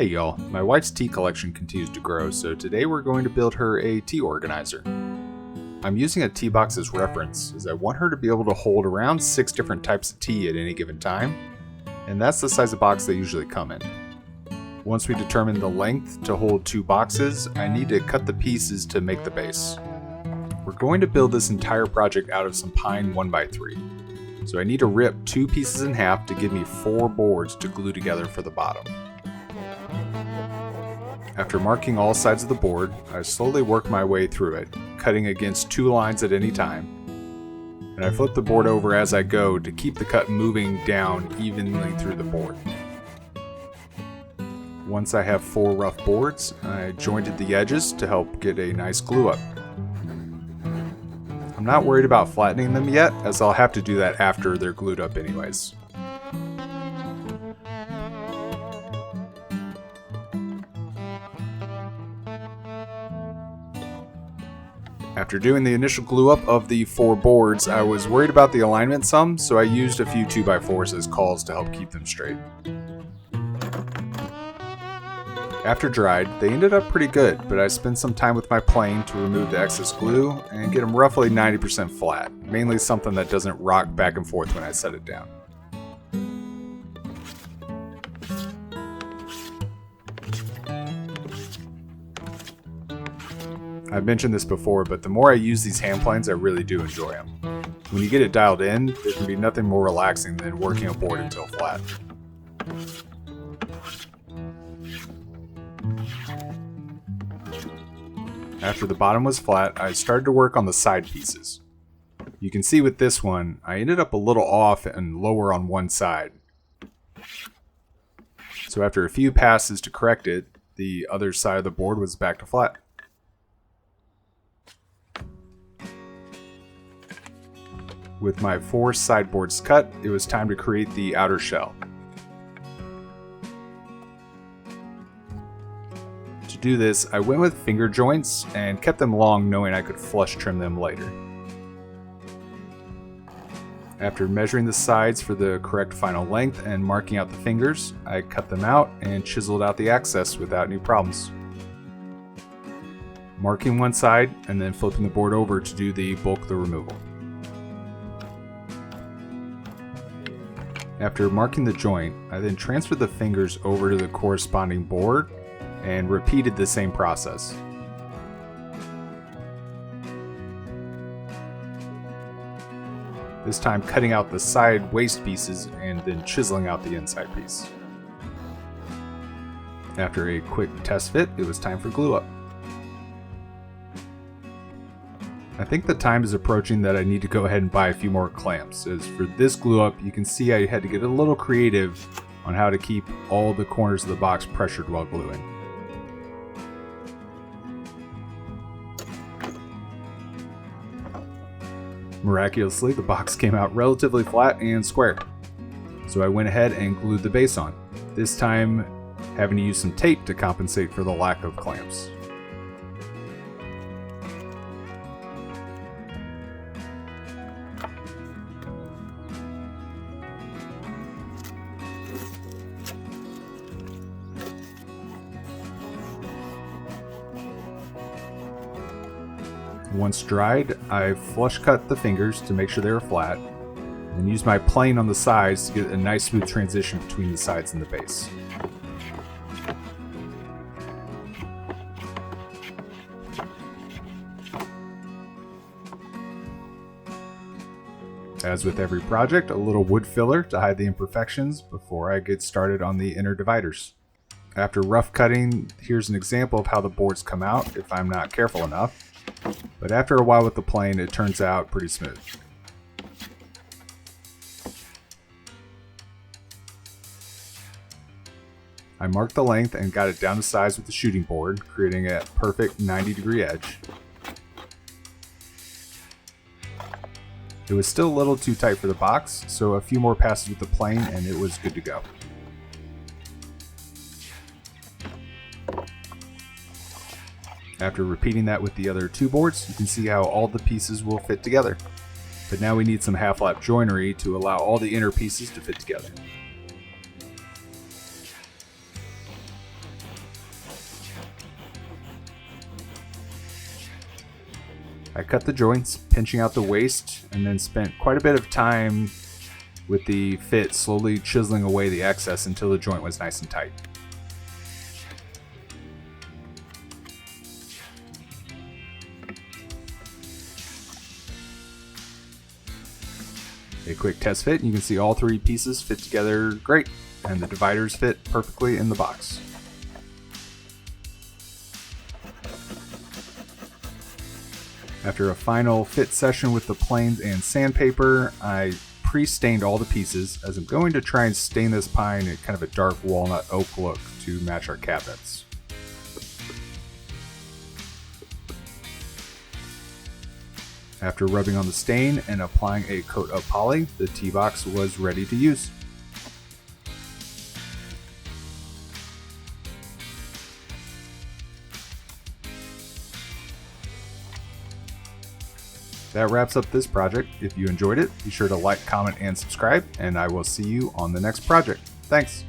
Hey y'all, my wife's tea collection continues to grow, so today we're going to build her a tea organizer. I'm using a tea box as reference, as I want her to be able to hold around 6 different types of tea at any given time, and that's the size of box they usually come in. Once we determine the length to hold 2 boxes, I need to cut the pieces to make the base. We're going to build this entire project out of some pine 1x3, so I need to rip 2 pieces in half to give me 4 boards to glue together for the bottom. After marking all sides of the board, I slowly work my way through it, cutting against 2 lines at any time, and I flip the board over as I go to keep the cut moving down evenly through the board. Once I have 4 rough boards, I jointed the edges to help get a nice glue up. I'm not worried about flattening them yet, as I'll have to do that after they're glued up anyways. After doing the initial glue up of the 4 boards, I was worried about the alignment some, so I used a few 2x4s as cauls to help keep them straight. After dried, they ended up pretty good, but I spent some time with my plane to remove the excess glue and get them roughly 90% flat, mainly something that doesn't rock back and forth when I set it down. I've mentioned this before, but the more I use these hand planes, I really do enjoy them. When you get it dialed in, there can be nothing more relaxing than working a board until flat. After the bottom was flat, I started to work on the side pieces. You can see with this one, I ended up a little off and lower on one side. So after a few passes to correct it, the other side of the board was back to flat. With my 4 sideboards cut, it was time to create the outer shell. To do this, I went with finger joints and kept them long, knowing I could flush trim them later. After measuring the sides for the correct final length and marking out the fingers, I cut them out and chiseled out the access without any problems. Marking one side and then flipping the board over to do the bulk of the removal. After marking the joint, I then transferred the fingers over to the corresponding board and repeated the same process. This time cutting out the side waist pieces and then chiseling out the inside piece. After a quick test fit, it was time for glue up. I think the time is approaching that I need to go ahead and buy a few more clamps, as for this glue up, you can see I had to get a little creative on how to keep all the corners of the box pressured while gluing. Miraculously, the box came out relatively flat and square, so I went ahead and glued the base on, this time having to use some tape to compensate for the lack of clamps. Once dried, I flush cut the fingers to make sure they were flat, and used my plane on the sides to get a nice smooth transition between the sides and the base. As with every project, a little wood filler to hide the imperfections before I get started on the inner dividers. After rough cutting, here's an example of how the boards come out if I'm not careful enough. But after a while with the plane, it turns out pretty smooth. I marked the length and got it down to size with the shooting board, creating a perfect 90-degree edge. It was still a little too tight for the box, so a few more passes with the plane and it was good to go. After repeating that with the other 2 boards, you can see how all the pieces will fit together. But now we need some half-lap joinery to allow all the inner pieces to fit together. I cut the joints, pinching out the waste, and then spent quite a bit of time with the fit slowly chiseling away the excess until the joint was nice and tight. A quick test fit, and you can see all three pieces fit together great, and the dividers fit perfectly in the box. After a final fit session with the planes and sandpaper, I pre-stained all the pieces, as I'm going to try and stain this pine in kind of a dark walnut oak look to match our cabinets. After rubbing on the stain and applying a coat of poly, the tea box was ready to use. That wraps up this project. If you enjoyed it, be sure to like, comment, and subscribe, and I will see you on the next project. Thanks!